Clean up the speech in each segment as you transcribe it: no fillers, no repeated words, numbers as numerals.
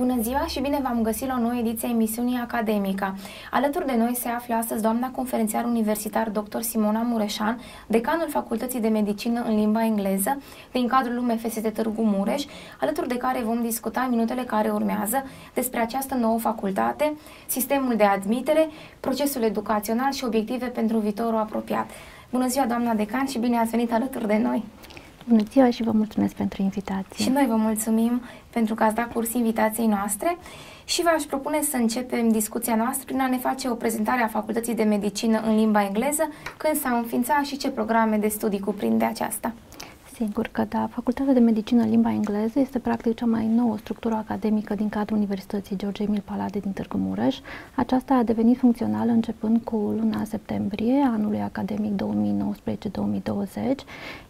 Bună ziua și bine v-am găsit la o nouă ediție a emisiunii Academica. Alături de noi se află astăzi doamna conferențiar universitar dr. Simona Mureșan, decanul Facultății de Medicină în limba engleză din cadrul UMFST Târgu Mureș, alături de care vom discuta în minutele care urmează despre această nouă facultate, sistemul de admitere, procesul educațional și obiective pentru viitorul apropiat. Bună ziua, doamna decan, și bine ați venit alături de noi! Bună ziua și vă mulțumesc pentru invitație. Și noi vă mulțumim pentru că ați dat curs invitației noastre și v-aș propune să începem discuția noastră prin a ne face o prezentare a Facultății de Medicină în limba engleză, când s-a înființat și ce programe de studii cuprinde aceasta. Sigur că da, Facultatea de Medicină în limba engleză este practic cea mai nouă structură academică din cadrul Universității George Emil Palade din Târgu Mureș. Aceasta a devenit funcțională începând cu luna septembrie anului academic 2019-2020,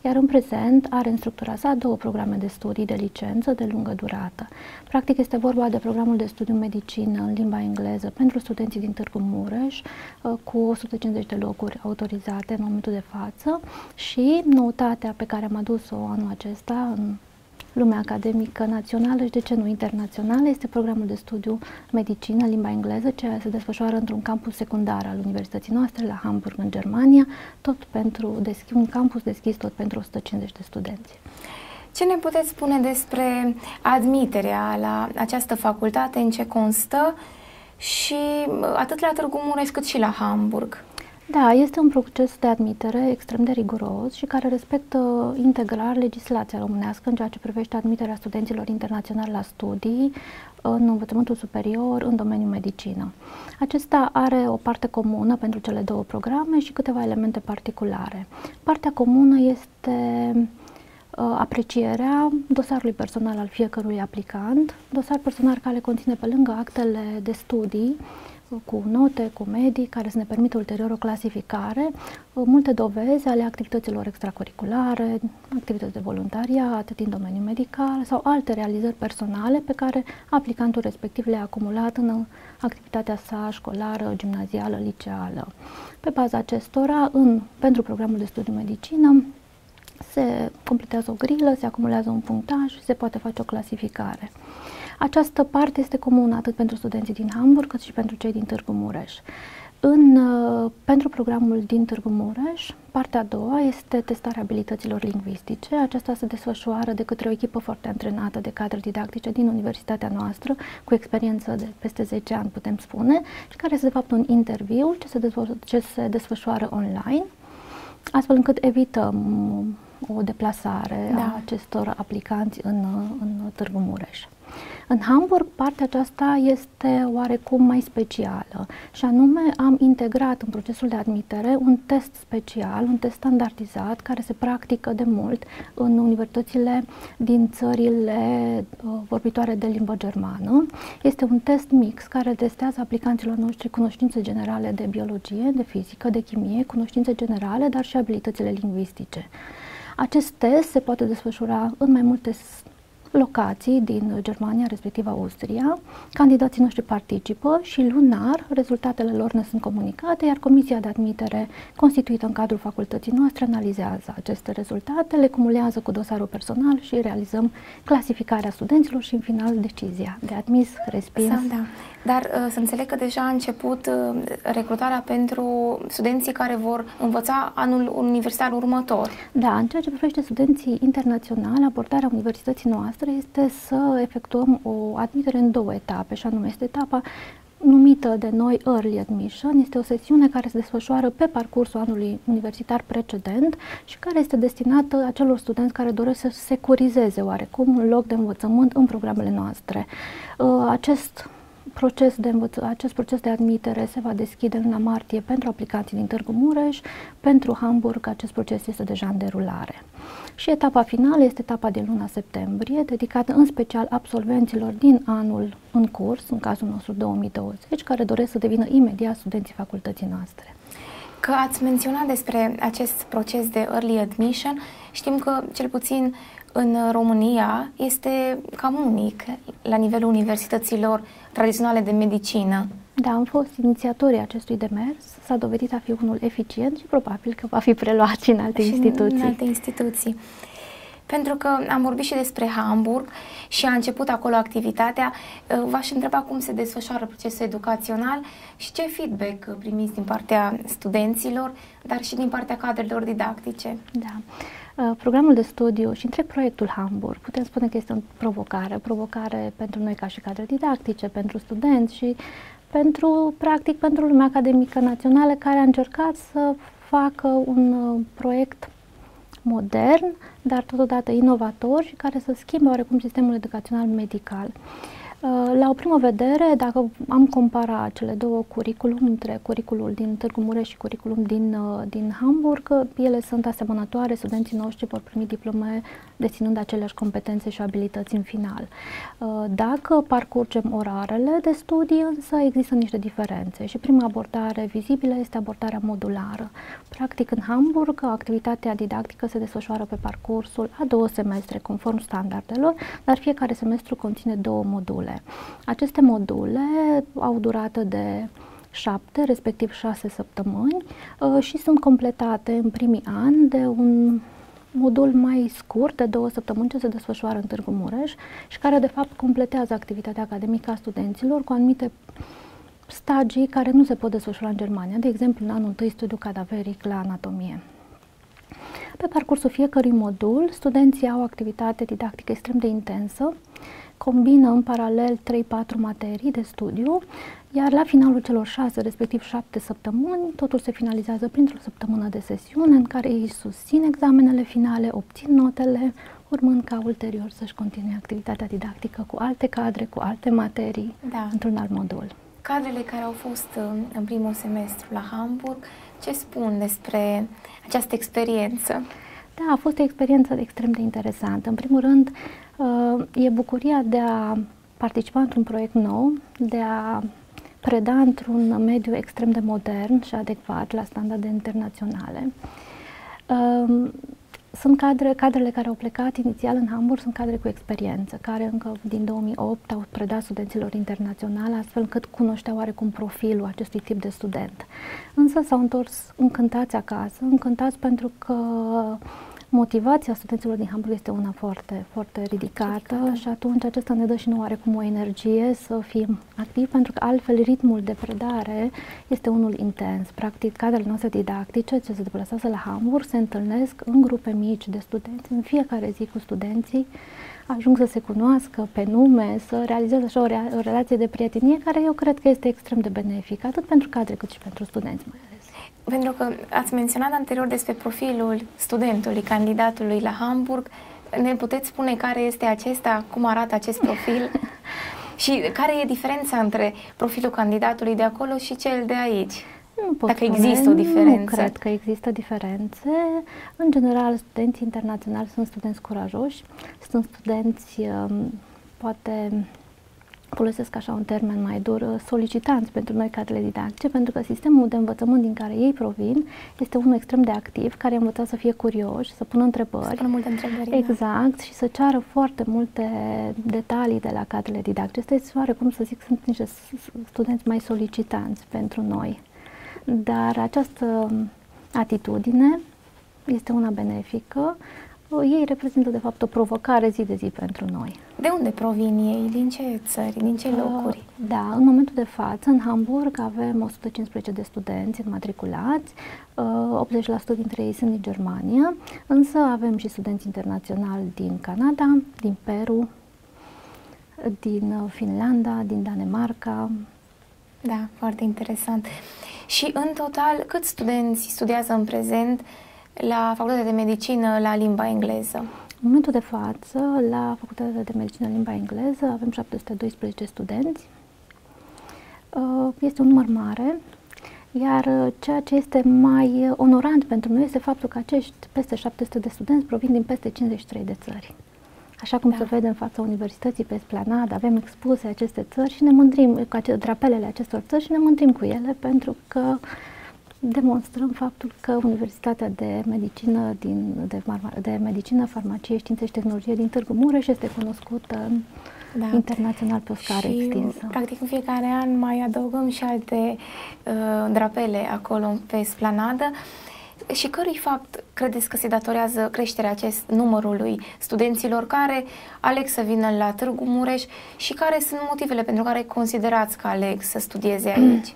iar în prezent are în structura sa două programe de studii de licență de lungă durată. Practic este vorba de programul de studiu medicină în limba engleză pentru studenții din Târgu Mureș, cu 150 de locuri autorizate în momentul de față, și noutatea pe care am adus-o anul acesta în lumea academică națională și de ce nu internațională este programul de studiu medicină în limba engleză, ce se desfășoară într-un campus secundar al universității noastre la Hamburg, în Germania, tot pentru un campus deschis tot pentru 150 de studenți. Ce ne puteți spune despre admiterea la această facultate, în ce constă, și atât la Târgu Mureș cât și la Hamburg? Da, este un proces de admitere extrem de riguros și care respectă integral legislația românească în ceea ce privește admiterea studenților internaționali la studii în învățământul superior în domeniul medicină. Acesta are o parte comună pentru cele două programe și câteva elemente particulare. Partea comună este aprecierea dosarului personal al fiecărui aplicant, dosar personal care conține, pe lângă actele de studii, cu note, cu medii, care să ne permită ulterior o clasificare, multe dovezi ale activităților extracurriculare, activități de voluntariat din domeniul medical sau alte realizări personale pe care aplicantul respectiv le-a acumulat în activitatea sa școlară, gimnazială, liceală. Pe baza acestora, pentru programul de studiu medicină, se completează o grilă, se acumulează un punctaj și se poate face o clasificare. Această parte este comună atât pentru studenții din Hamburg cât și pentru cei din Târgu Mureș. Pentru programul din Târgu Mureș, partea a doua este testarea abilităților lingvistice. Aceasta se desfășoară de către o echipă foarte antrenată de cadre didactice din universitatea noastră, cu experiență de peste 10 ani, putem spune, și care este de fapt un interviu ce se desfășoară online, astfel încât evităm o deplasare a acestor aplicanți în Târgu Mureș. În Hamburg, partea aceasta este oarecum mai specială și anume am integrat în procesul de admitere un test special, un test standardizat care se practică de mult în universitățile din țările vorbitoare de limbă germană. Este un test mix care testează aplicanților noștri cunoștințe generale de biologie, de fizică, de chimie, cunoștințe generale, dar și abilitățile lingvistice. Acest test se poate desfășura în mai multe locații din Germania, respectiv Austria. Candidații noștri participă și lunar rezultatele lor ne sunt comunicate, iar comisia de admitere constituită în cadrul facultății noastre analizează aceste rezultate, le cumulează cu dosarul personal și realizăm clasificarea studenților și în final decizia de admis, respins. Da. Dar să înțeleg că deja a început recrutarea pentru studenții care vor învăța anul universitar următor. Da, în ceea ce privește studenții internaționali, abordarea universității noastre este să efectuăm o admitere în două etape, și anume este etapa numită de noi Early Admission. Este o sesiune care se desfășoară pe parcursul anului universitar precedent și care este destinată acelor studenți care doresc să securizeze oarecum un loc de învățământ în programele noastre. Acest proces de admitere se va deschide în luna martie pentru aplicanții din Târgu Mureș. Pentru Hamburg acest proces este deja în derulare. Și etapa finală este etapa din luna septembrie, dedicată în special absolvenților din anul în curs, în cazul nostru 2020, care doresc să devină imediat studenții facultății noastre. Că ați menționat despre acest proces de early admission, știm că cel puțin în România este cam unic la nivelul universităților tradiționale de medicină. Da, am fost inițiatorii acestui demers, s-a dovedit a fi unul eficient și probabil că va fi preluat și în alte instituții. În alte instituții. Pentru că am vorbit și despre Hamburg și a început acolo activitatea, v-aș întreba cum se desfășoară procesul educațional și ce feedback primiți din partea studenților, dar și din partea cadrelor didactice. Da. Programul de studiu și întreg proiectul Hamburg, putem spune că este o provocare pentru noi ca și cadre didactice, pentru studenți și practic, pentru lumea academică națională, care a încercat să facă un proiect modern, dar totodată inovator și care să schimbe oarecum sistemul educațional medical. La o primă vedere, dacă am comparat cele două curriculum, între curriculul din Târgu Mureș și curriculum din Hamburg, ele sunt asemănătoare, studenții noștri vor primi diplome deținând aceleași competențe și abilități în final. Dacă parcurgem orarele de studii, însă există niște diferențe și prima abordare vizibilă este abordarea modulară. Practic, în Hamburg, activitatea didactică se desfășoară pe parcursul a 2 semestre, conform standardelor, dar fiecare semestru conține 2 module. Aceste module au durată de 7, respectiv 6 săptămâni și sunt completate în primii ani de un modul mai scurt de 2 săptămâni ce se desfășoară în Târgu Mureș și care de fapt completează activitatea academică a studenților cu anumite stagii care nu se pot desfășura în Germania, de exemplu în anul 1 studiu cadaveric la anatomie. Pe parcursul fiecărui modul, studenții au o activitate didactică extrem de intensă, combină în paralel 3-4 materii de studiu, iar la finalul celor 6, respectiv 7 săptămâni, totul se finalizează printr-o săptămână de sesiune în care ei susțin examenele finale, obțin notele, urmând ca ulterior să-și continue activitatea didactică cu alte cadre, cu alte materii, într-un alt modul. Cadrele care au fost în primul semestru la Hamburg, ce spun despre această experiență? Da, a fost o experiență extrem de interesantă. În primul rând, e bucuria de a participa într-un proiect nou, de a preda într-un mediu extrem de modern și adecvat la standarde internaționale. Sunt cadrele care au plecat inițial în Hamburg, sunt cadre cu experiență, care încă din 2008 au predat studenților internaționali, astfel încât cunoșteau oarecum profilul acestui tip de student. Însă s-au întors încântați acasă, încântați pentru că motivația studenților din Hamburg este una foarte, foarte ridicată și atunci acesta ne dă și nouă oarecum o energie să fim activi, pentru că altfel ritmul de predare este unul intens. Practic, cadrele noastre didactice ce se deplasează la Hamburg se întâlnesc în grupe mici de studenți, în fiecare zi cu studenții, ajung să se cunoască pe nume, să realizeze așa o relație de prietenie care eu cred că este extrem de benefică, atât pentru cadre cât și pentru studenți mai ales. Pentru că ați menționat anterior despre profilul studentului, candidatului la Hamburg, ne puteți spune care este acesta, cum arată acest profil și care e diferența între profilul candidatului de acolo și cel de aici? Dacă există o diferență. Nu cred că există diferențe. În general, studenții internaționali sunt studenți curajoși, sunt studenți, poate folosesc așa un termen mai dur, solicitanți pentru noi cadrele didactice, pentru că sistemul de învățământ din care ei provin este unul extrem de activ, care învăța să fie curioși, să pună întrebări. Să pună multe întrebări. Exact, și să ceară foarte multe detalii de la cadrele didactice. Este oarecum să zic, sunt niște studenți mai solicitanți pentru noi. Dar această atitudine este una benefică. Ei reprezintă, de fapt, o provocare zi de zi pentru noi. De unde provin ei? Din ce țări? Din ce locuri? Da, în momentul de față, în Hamburg, avem 115 de studenți înmatriculați, 80% dintre ei sunt din Germania, însă avem și studenți internaționali din Canada, din Peru, din Finlanda, din Danemarca. Da, foarte interesant. Și, în total, câți studenți studiază în prezent la Facultatea de Medicină la limba engleză? În momentul de față, la Facultatea de Medicină limba engleză, avem 712 studenți. Este un număr mare, iar ceea ce este mai onorant pentru noi este faptul că acești peste 700 de studenți provin din peste 53 de țări. Așa cum se vede în fața universității pe esplanadă, avem expuse aceste țări și ne mândrim cu drapelele acestor țări și ne mândrim cu ele, pentru că demonstrăm faptul că Universitatea de Medicină, de Medicină, Farmacie, Științe și Tehnologie din Târgu Mureș este cunoscută internațional pe o scară extinsă. Practic, în fiecare an mai adăugăm și alte drapele acolo pe esplanadă. Și credeți că se datorează creșterea numărului studenților care aleg să vină la Târgu Mureș și care sunt motivele pentru care considerați că aleg să studieze aici?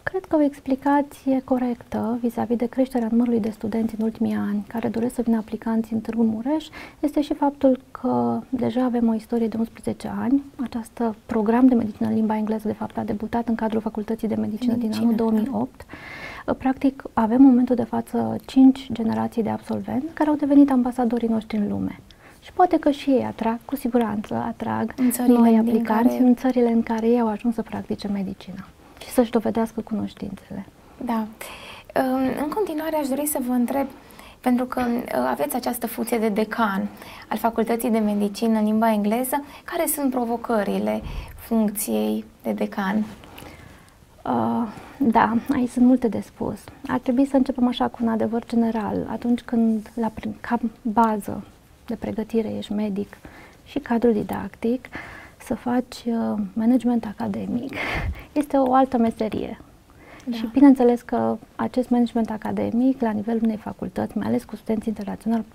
Cred că o explicație corectă vis-a-vis de creșterea numărului de studenți în ultimii ani care doresc să vină aplicanți în Târgu Mureș este și faptul că deja avem o istorie de 11 ani. Acest program de medicină în limba engleză, de fapt, a debutat în cadrul Facultății de Medicină din anul 2008. Practic, avem în momentul de față 5 generații de absolvenți care au devenit ambasadorii noștri în lume. Și poate că și ei atrag, cu siguranță atrag noi aplicanți în țările în care ei au ajuns să practice medicină și să-și dovedească cunoștințele. Da. În continuare aș dori să vă întreb, pentru că aveți această funcție de decan al Facultății de Medicină în limba engleză, care sunt provocările funcției de decan? Da, aici sunt multe de spus. Ar trebui să începem așa cu un adevăr general. Atunci când ca bază de pregătire ești medic și cadru didactic, să faci management academic este o altă meserie. Da. Și bineînțeles că acest management academic la nivelul unei facultăți, mai ales cu studenți internaționali,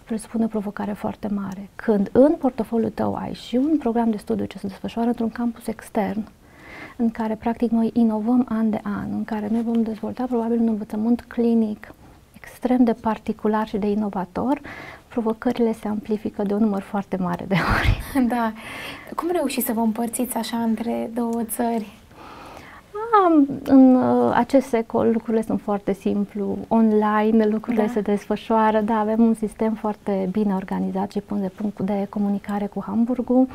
presupune o provocare foarte mare. Când în portofoliul tău ai și un program de studiu ce se desfășoară într-un campus extern, în care practic noi inovăm an de an, în care noi vom dezvolta probabil un învățământ clinic extrem de particular și de inovator, provocările se amplifică de un număr foarte mare de ori. Da. Cum reușiți să vă împărțiți așa între două țări? În acest secol lucrurile sunt foarte simplu, online lucrurile se desfășoară, da, avem un sistem foarte bine organizat și punct de comunicare cu Hamburgul,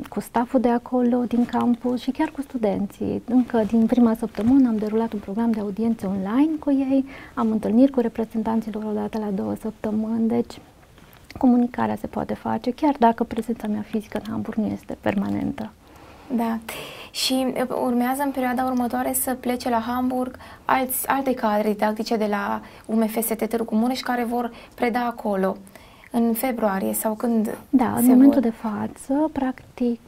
cu stafful de acolo, din campus și chiar cu studenții. Încă din prima săptămână am derulat un program de audiențe online cu ei, am întâlniri cu reprezentanților odată la 2 săptămâni, deci comunicarea se poate face, chiar dacă prezența mea fizică în Hamburg nu este permanentă. Da. Și urmează în perioada următoare să plece la Hamburg alte cadre didactice de la UMFST Târgu Mureș care vor preda acolo în februarie sau când? Da, în momentul de față, practic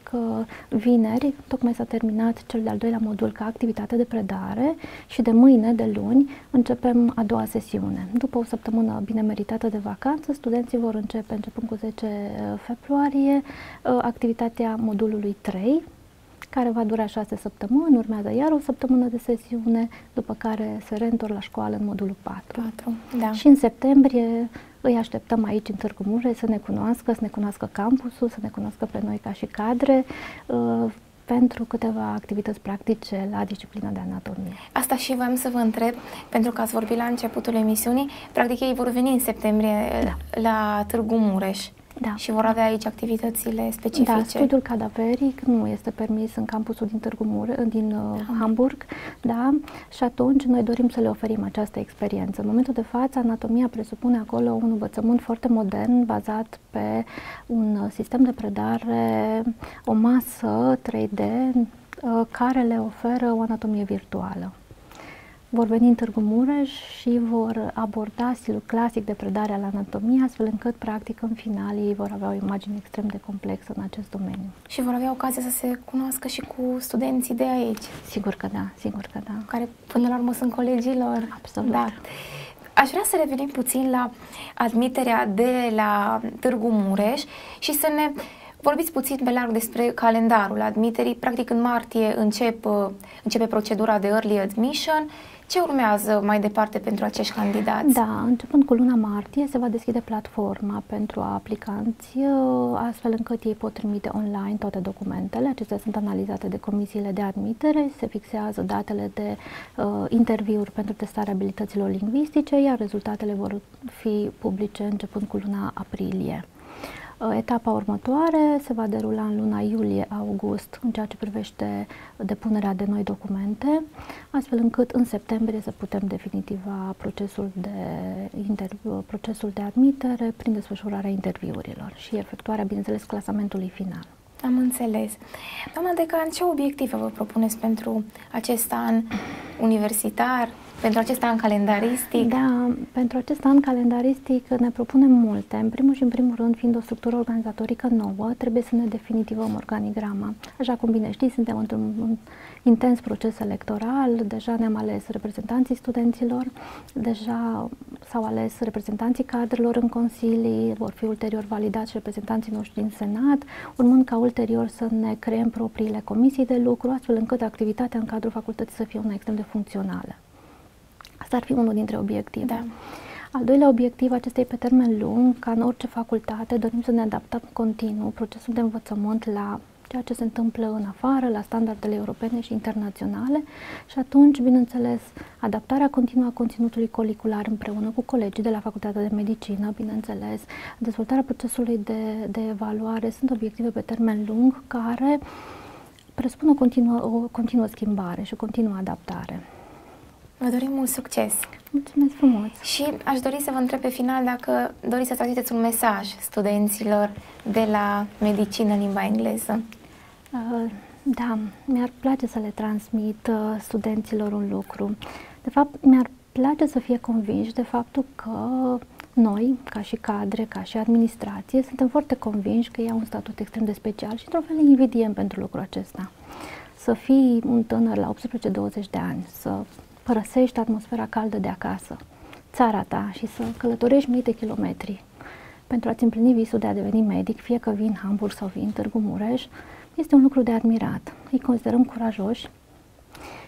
vineri, tocmai s-a terminat cel de-al doilea modul ca activitate de predare și de mâine, de luni, începem a doua sesiune. După o săptămână bine meritată de vacanță, studenții vor începe, începând cu 10 februarie, activitatea modulului 3, care va dura 6 săptămâni, urmează iar o săptămână de sesiune, după care se reîntorc la școală în modulul 4. Da. Și în septembrie îi așteptăm aici în Târgu Mureș să ne cunoască campusul, să ne cunoască pe noi ca și cadre, pentru câteva activități practice la disciplina de anatomie. Asta și voiam să vă întreb, pentru că ați vorbit la începutul emisiunii, practic ei vor veni în septembrie la Târgu Mureș. Da. Și vor avea aici activitățile specifice. Da, studiul cadaveric nu este permis în campusul din din Hamburg, da? Și atunci noi dorim să le oferim această experiență. În momentul de față, anatomia presupune acolo un învățământ foarte modern, bazat pe un sistem de predare, o masă 3D, care le oferă o anatomie virtuală. Vor veni în Târgu Mureș și vor aborda stilul clasic de predare al anatomiei, astfel încât, practic, în final, ei vor avea o imagine extrem de complexă în acest domeniu. Și vor avea ocazia să se cunoască și cu studenții de aici. Sigur că da, sigur că da. Care, până la urmă, sunt colegii lor. Absolut. Da. Aș vrea să revenim puțin la admiterea de la Târgu Mureș și să ne vorbiți puțin pe larg despre calendarul admiterii. Practic, în martie începe procedura de early admission. Ce urmează mai departe pentru acești candidați? Da, începând cu luna martie se va deschide platforma pentru aplicanți, astfel încât ei pot trimite online toate documentele. Acestea sunt analizate de comisiile de admitere, se fixează datele de interviuri pentru testarea abilităților lingvistice, iar rezultatele vor fi publice începând cu luna aprilie. Etapa următoare se va derula în luna iulie-august în ceea ce privește depunerea de noi documente, astfel încât în septembrie să putem definitiva procesul de admitere prin desfășurarea interviurilor și efectuarea, bineînțeles, clasamentului final. Am înțeles. Doamna decan, ce obiective vă propuneți pentru acest an universitar? pentru acest an calendaristic? Da, pentru acest an calendaristic ne propunem multe. În primul rând, fiind o structură organizatorică nouă, trebuie să ne definitivăm organigrama. Așa cum bine știți, suntem într-un intens proces electoral, deja ne-am ales reprezentanții studenților, deja s-au ales reprezentanții cadrelor în consilii, vor fi ulterior validați reprezentanții noștri în Senat, urmând ca ulterior să ne creăm propriile comisii de lucru, astfel încât activitatea în cadrul facultății să fie una extrem de funcțională. Asta ar fi unul dintre obiective. Da. Al doilea obiectiv, acesta e pe termen lung, ca în orice facultate, dorim să ne adaptăm continuu procesul de învățământ la ceea ce se întâmplă în afară, la standardele europene și internaționale și atunci, bineînțeles, adaptarea continuă a conținutului curricular împreună cu colegii de la Facultatea de Medicină, bineînțeles, dezvoltarea procesului de evaluare sunt obiective pe termen lung care presupun o continuă schimbare și o continuă adaptare. Vă dorim mult succes! Mulțumesc frumos! Și aș dori să vă întreb pe final dacă doriți să transmiteți un mesaj studenților de la medicină în limba engleză. Da, mi-ar place să le transmit studenților un lucru. De fapt, mi-ar place să fie convinși de faptul că noi, ca și cadre, ca și administrație, suntem foarte convinși că iau un statut extrem de special și într-un fel îi invidiem pentru lucrul acesta. Să fii un tânăr la 18-20 de ani, să părăsești atmosfera caldă de acasă, țara ta și să călătorești mii de kilometri pentru a-ți împlini visul de a deveni medic, fie că vii în Hamburg sau vii în Târgu Mureș, este un lucru de admirat. Îi considerăm curajoși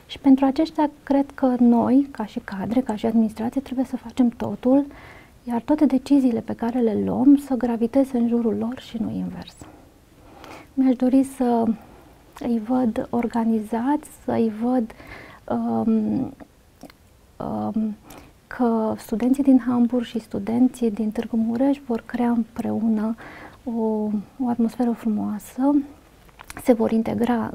și pentru aceștia cred că noi, ca și cadre, ca și administrație, trebuie să facem totul, iar toate deciziile pe care le luăm să graviteze în jurul lor și nu invers. Mi-aș dori să îi văd organizați, să îi văd că studenții din Hamburg și studenții din Târgu Mureș vor crea împreună o atmosferă frumoasă, se vor integra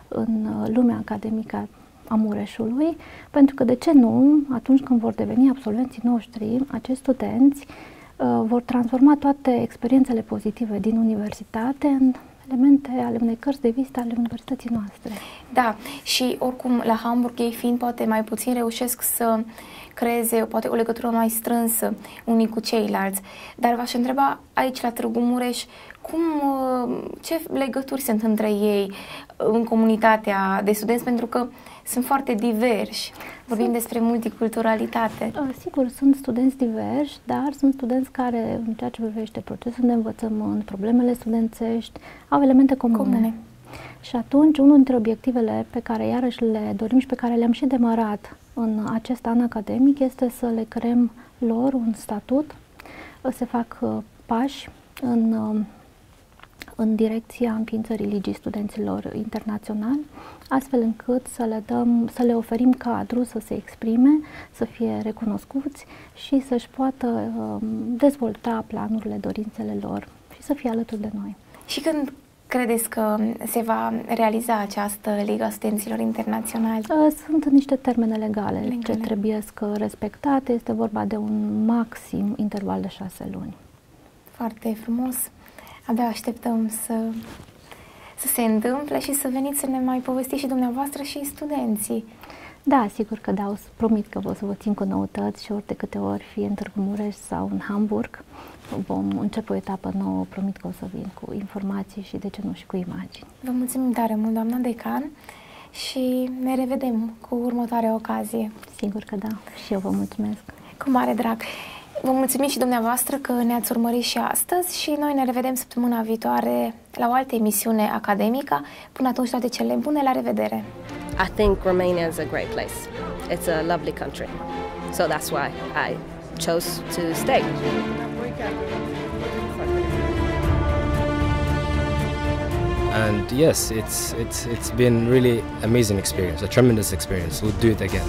în lumea academică a Mureșului, pentru că, de ce nu, atunci când vor deveni absolvenții noștri, acești studenți vor transforma toate experiențele pozitive din universitate în elemente ale unei cărți de vizită ale universității noastre. Da, și oricum la Hamburg ei fiind poate mai puțin reușesc să creeze poate o legătură mai strânsă unii cu ceilalți. Dar v-aș întreba aici la Târgu Mureș, ce legături sunt între ei în comunitatea de studenți, pentru că sunt foarte diversi. Vorbim despre multiculturalitate. Sigur, sunt studenți diversi, dar sunt studenți care, în ceea ce privește procesul de învățământ, problemele studențești, au elemente comune. Și atunci, unul dintre obiectivele pe care iarăși le dorim și pe care le-am și demarat în acest an academic este să le creăm lor un statut, se fac pași în direcția înființării Ligii Studenților Internaționali, astfel încât să le oferim cadru să se exprime, să fie recunoscuți și să-și poată dezvolta planurile, dorințele lor și să fie alături de noi. Și când credeți că se va realiza această Liga Studenților Internaționali? Sunt niște termene legale ce trebuie respectate. Este vorba de un maxim interval de 6 luni. Foarte frumos. Abia așteptăm să se întâmple și să veniți să ne mai povestiți și dumneavoastră și studenții. Da, sigur că da, promit că o să vă țin cu noutăți și ori de câte ori, fie în Târgu Mureș sau în Hamburg, vom începe o etapă nouă, promit că o să vin cu informații și, de ce nu, și cu imagini. Vă mulțumim tare mult, doamna decan, și ne revedem cu următoarea ocazie. Sigur că da, și eu vă mulțumesc. Cu mare drag. Vă mulțumim și dumneavoastră că ne-ați urmărit și astăzi și noi ne revedem săptămâna viitoare la o altă emisiune academică. Până atunci, toate cele bune, la revedere! I think Romania is a great place. It's a lovely country. So that's why I chose to stay. And yes, it's been really amazing experience, a tremendous experience. We'll do it again.